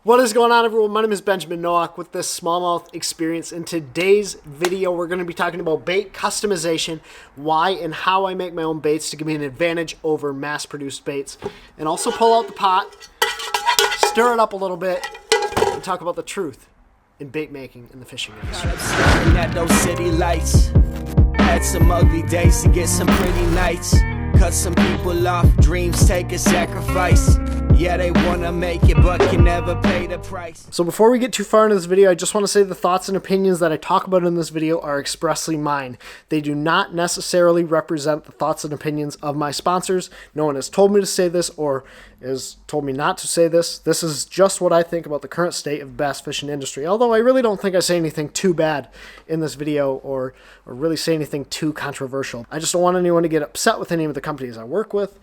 What is going on, everyone? My name is Benjamin Nowak with this Smallmouth Experience. In today's video, we're going to be talking about bait customization, why and how I make my own baits to give me an advantage over mass-produced baits, and also pull out the pot, stir it up a little bit, and talk about the truth in bait making in the fishing industry. At those city lights, had some ugly days to get some pretty nights. Cut some people off, dreams take a sacrifice. Yeah, they wanna make it, but can never pay the price. So before we get too far into this video, I just want to say the thoughts and opinions that I talk about in this video are expressly mine. They do not necessarily represent the thoughts and opinions of my sponsors. No one has told me to say this or has told me not to say this. This is just what I think about the current state of the bass fishing industry. Although I really don't think I say anything too bad in this video or really say anything too controversial. I just don't want anyone to get upset with any of the companies I work with.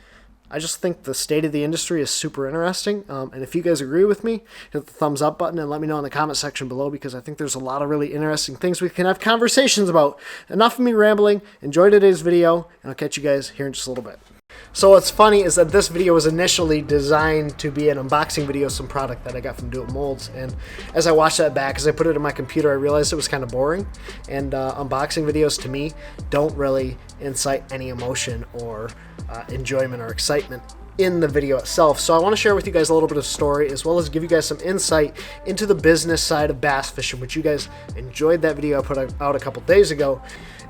I just think the state of the industry is super interesting, and if you guys agree with me, hit the thumbs up button and let me know in the comment section below, because I think there's a lot of really interesting things we can have conversations about. Enough of me rambling. Enjoy today's video, and I'll catch you guys here in just a little bit. So what's funny is that this video was initially designed to be an unboxing video of some product that I got from Do It Molds, and as I watched that back, as I put it in my computer, I realized it was kind of boring, and unboxing videos to me don't really incite any emotion or enjoyment or excitement in the video itself. So I want to share with you guys a little bit of story, as well as give you guys some insight into the business side of bass fishing, which you guys enjoyed that video I put out a couple days ago.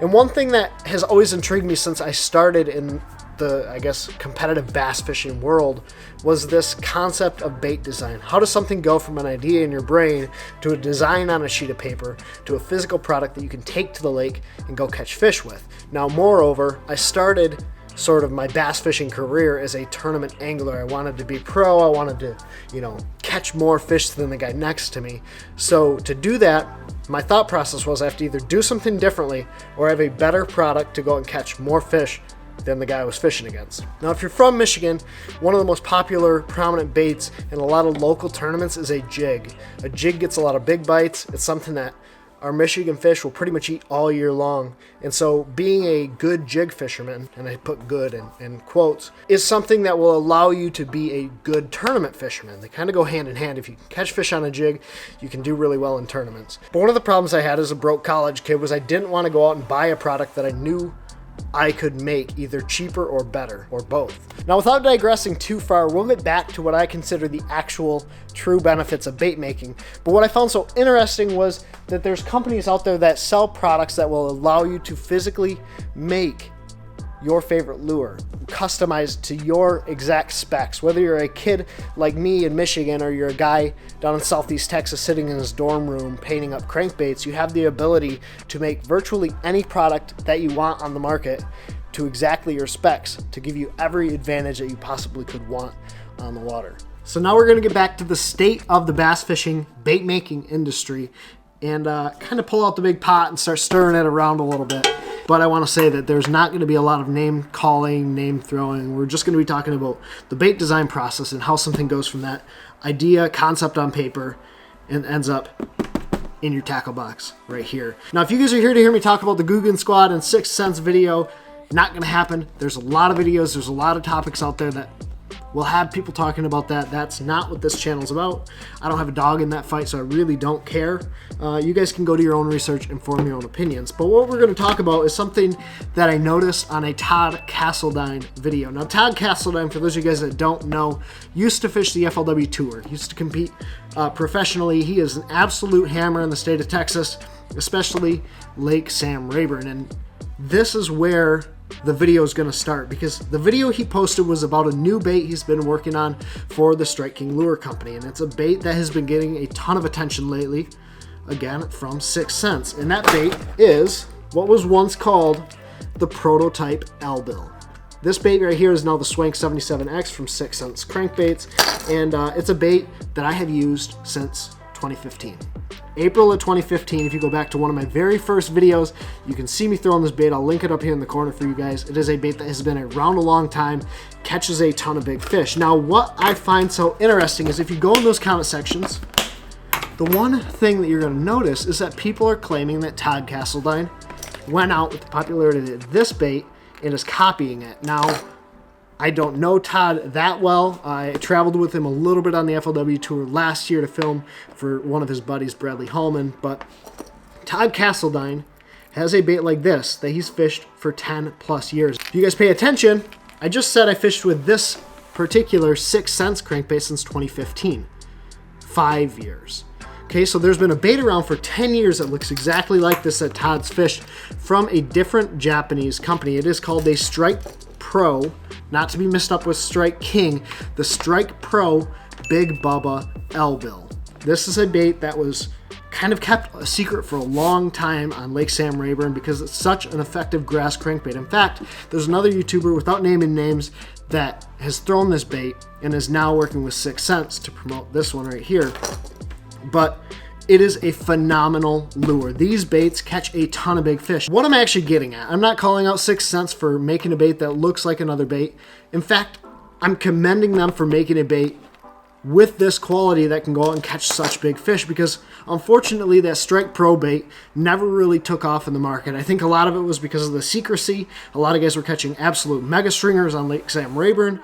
And one thing that has always intrigued me since I started in the, I guess, competitive bass fishing world was this concept of bait design. How does something go from an idea in your brain to a design on a sheet of paper to a physical product that you can take to the lake and go catch fish with? Now, moreover, I started sort of my bass fishing career as a tournament angler. I wanted to be pro. I wanted to, catch more fish than the guy next to me. So to do that, my thought process was I have to either do something differently or have a better product to go and catch more fish than the guy I was fishing against. Now, if you're from Michigan, one of the most popular, prominent baits in a lot of local tournaments is a jig. A jig gets a lot of big bites. It's something that our Michigan fish will pretty much eat all year long. And so being a good jig fisherman, and I put good in quotes, is something that will allow you to be a good tournament fisherman. They kind of go hand in hand. If you can catch fish on a jig, you can do really well in tournaments. But one of the problems I had as a broke college kid was I didn't want to go out and buy a product that I knew I could make either cheaper or better, or both. Now, without digressing too far, we'll get back to what I consider the actual true benefits of bait making. But what I found so interesting was that there's companies out there that sell products that will allow you to physically make your favorite lure, customized to your exact specs. Whether you're a kid like me in Michigan or you're a guy down in Southeast Texas sitting in his dorm room painting up crankbaits, you have the ability to make virtually any product that you want on the market to exactly your specs to give you every advantage that you possibly could want on the water. So now we're going to get back to the state of the bass fishing bait making industry and kind of pull out the big pot and start stirring it around a little bit. But I want to say that there's not going to be a lot of name calling, name throwing. We're just going to be talking about the bait design process and how something goes from that idea, concept on paper, and ends up in your tackle box right here. Now, if you guys are here to hear me talk about the Googan Squad and 6th Sense video, not going to happen. There's a lot of videos. There's a lot of topics out there that we'll have people talking about that. That's not what this channel's about. I don't have a dog in that fight, so I really don't care. You guys can go do your own research and form your own opinions. But what we're going to talk about is something that I noticed on a Todd Castledine video. Now, Todd Castledine, for those of you guys that don't know, used to fish the FLW Tour. He used to compete professionally. He is an absolute hammer in the state of Texas, especially Lake Sam Rayburn. And this is where the video is going to start, because the video he posted was about a new bait he's been working on for the Strike King Lure Company, and it's a bait that has been getting a ton of attention lately, again from 6th Sense, and that bait is what was once called the Prototype L-Bill. This bait right here is now the Swank 77X from 6th Sense Crankbaits, and it's a bait that I have used since 2015. April of 2015, if you go back to one of my very first videos, you can see me throwing this bait. I'll link it up here in the corner for you guys. It is a bait that has been around a long time, catches a ton of big fish. Now, what I find so interesting is if you go in those comment sections, the one thing that you're going to notice is that people are claiming that Todd Castledine went out with the popularity of this bait and is copying it. Now, I don't know Todd that well. I traveled with him a little bit on the FLW tour last year to film for one of his buddies, Bradley Hallman, but Todd Castledine has a bait like this that he's fished for 10 plus years. If you guys pay attention, I just said I fished with this particular 6 cents crankbait since 2015. 5 years. Okay, so there's been a bait around for 10 years that looks exactly like this that Todd's fished from a different Japanese company. It is called a Strike Pro, not to be mixed up with Strike King, the Strike Pro Big Bubba L-Bill. This is a bait that was kind of kept a secret for a long time on Lake Sam Rayburn because it's such an effective grass crankbait. In fact, there's another YouTuber, without naming names, that has thrown this bait and is now working with 6 cents to promote this one right here. But it is a phenomenal lure. These baits catch a ton of big fish. What I'm actually getting at, I'm not calling out 6 cents for making a bait that looks like another bait. In fact, I'm commending them for making a bait with this quality that can go out and catch such big fish, because unfortunately that Strike Pro bait never really took off in the market. I think a lot of it was because of the secrecy. A lot of guys were catching absolute mega stringers on Lake Sam Rayburn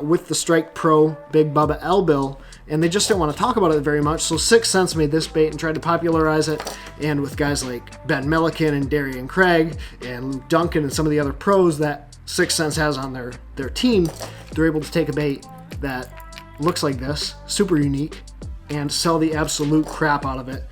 with the Strike Pro Big Bubba L-Bill, and they just didn't want to talk about it very much. So 6 cents made this bait and tried to popularize it, and with guys like Ben Milliken and Darian Craig and Luke Duncan and some of the other pros that 6 cents has on their team, they're able to take a bait that looks like this, super unique, and sell the absolute crap out of it.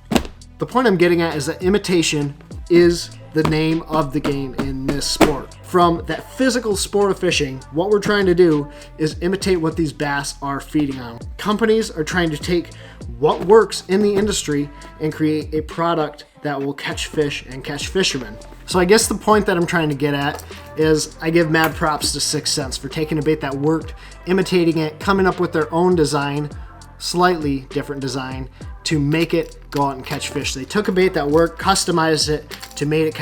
The point I'm getting at is that imitation is the name of the game in this sport. From that physical sport of fishing, what we're trying to do is imitate what these bass are feeding on. Companies are trying to take what works in the industry and create a product that will catch fish and catch fishermen. So I guess the point that I'm trying to get at is I give mad props to 6 cents for taking a bait that worked, imitating it, coming up with their own design, slightly different design, to make it go out and catch fish. They took a bait that worked, customized it to make it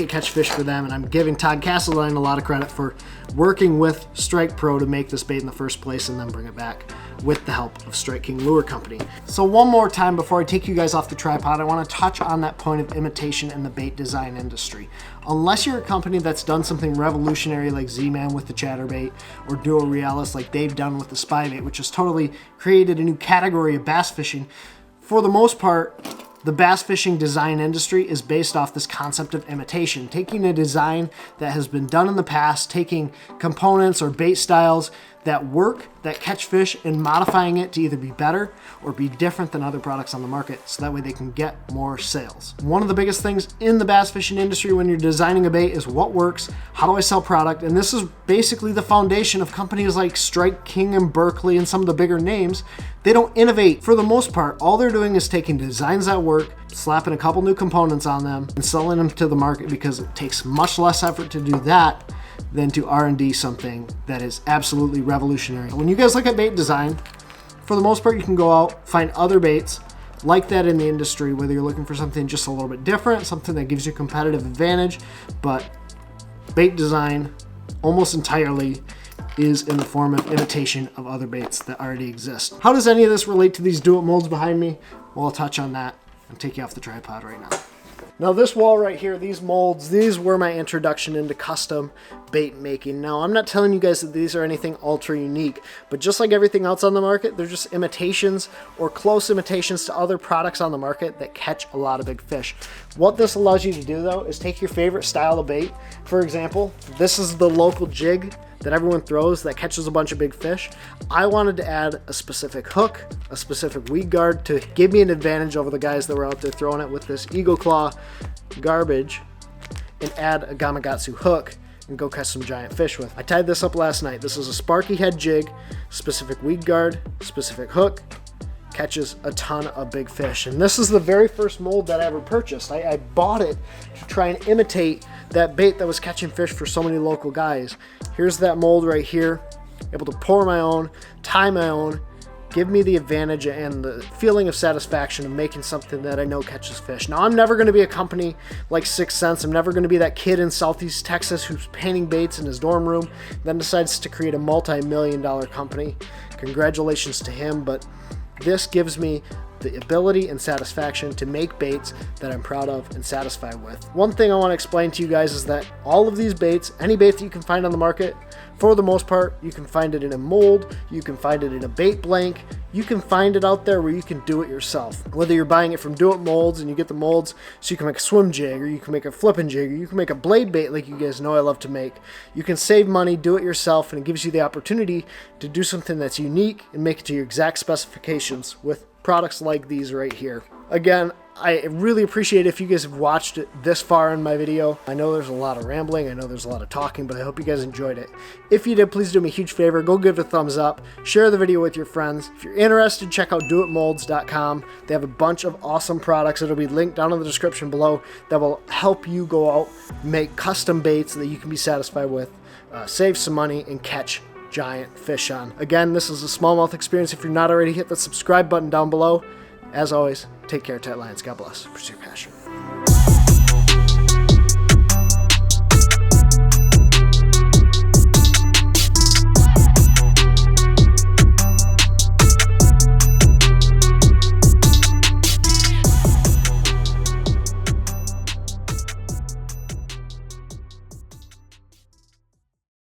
catch fish for them, and I'm giving Todd Castledine a lot of credit for working with Strike Pro to make this bait in the first place and then bring it back with the help of Strike King Lure Company. So one more time before I take you guys off the tripod, I want to touch on that point of imitation in the bait design industry. Unless you're a company that's done something revolutionary like Z-Man with the chatterbait or Duo Realis like they've done with the spy bait, which has totally created a new category of bass fishing, for the most part, the bass fishing design industry is based off this concept of imitation, taking a design that has been done in the past, taking components or bait styles that work, that catch fish, and modifying it to either be better or be different than other products on the market, so that way they can get more sales. One of the biggest things in the bass fishing industry when you're designing a bait is what works, how do I sell product, and this is basically the foundation of companies like Strike King and Berkley and some of the bigger names. They don't innovate. For the most part, all they're doing is taking designs that work, slapping a couple new components on them, and selling them to the market, because it takes much less effort to do that than to R&D something that is absolutely revolutionary. When you guys look at bait design, for the most part, you can go out, find other baits like that in the industry, whether you're looking for something just a little bit different, something that gives you competitive advantage, but bait design almost entirely is in the form of imitation of other baits that already exist. How does any of this relate to these do-it molds behind me? Well, I'll touch on that and take you off the tripod right now. Now this wall right here, these molds, these were my introduction into custom bait making. Now I'm not telling you guys that these are anything ultra unique, but just like everything else on the market, they're just imitations or close imitations to other products on the market that catch a lot of big fish. What this allows you to do though is take your favorite style of bait. For example, this is the local jig that everyone throws that catches a bunch of big fish. I wanted to add a specific hook, a specific weed guard to give me an advantage over the guys that were out there throwing it with this Eagle Claw garbage, and add a Gamakatsu hook and go catch some giant fish with. I tied this up last night. This is a Sparky head jig, specific weed guard, specific hook, catches a ton of big fish. And this is the very first mold that I ever purchased. I bought it to try and imitate that bait that was catching fish for so many local guys. Here's that mold right here, able to pour my own, tie my own, give me the advantage and the feeling of satisfaction of making something that I know catches fish. Now, I'm never going to be a company like 6 Cents. I'm never going to be that kid in Southeast Texas who's painting baits in his dorm room, then decides to create a multi-million-dollar company. Congratulations to him, but this gives me the ability and satisfaction to make baits that I'm proud of and satisfied with. One thing I want to explain to you guys is that all of these baits, any bait that you can find on the market, For the most part, you can find it in a mold, you can find it in a bait blank, you can find it out there where you can do it yourself. Whether you're buying it from Do It Molds and you get the molds so you can make a swim jig, or you can make a flipping jig, or you can make a blade bait like you guys know I love to make. You can save money, do it yourself, and it gives you the opportunity to do something that's unique and make it to your exact specifications with products like these right here. Again, I really appreciate it if you guys have watched it this far in my video. I know there's a lot of rambling, I know there's a lot of talking, but I hope you guys enjoyed it. If you did, please do me a huge favor, go give it a thumbs up, share the video with your friends. If you're interested, check out doitmolds.com. They have a bunch of awesome products that'll be linked down in the description below that will help you go out, make custom baits that you can be satisfied with, save some money, and catch giant fish on. Again, this is a smallmouth experience. If you're not already, hit the subscribe button down below. As always, take care, Tight Lions. God bless. Pursue your passion.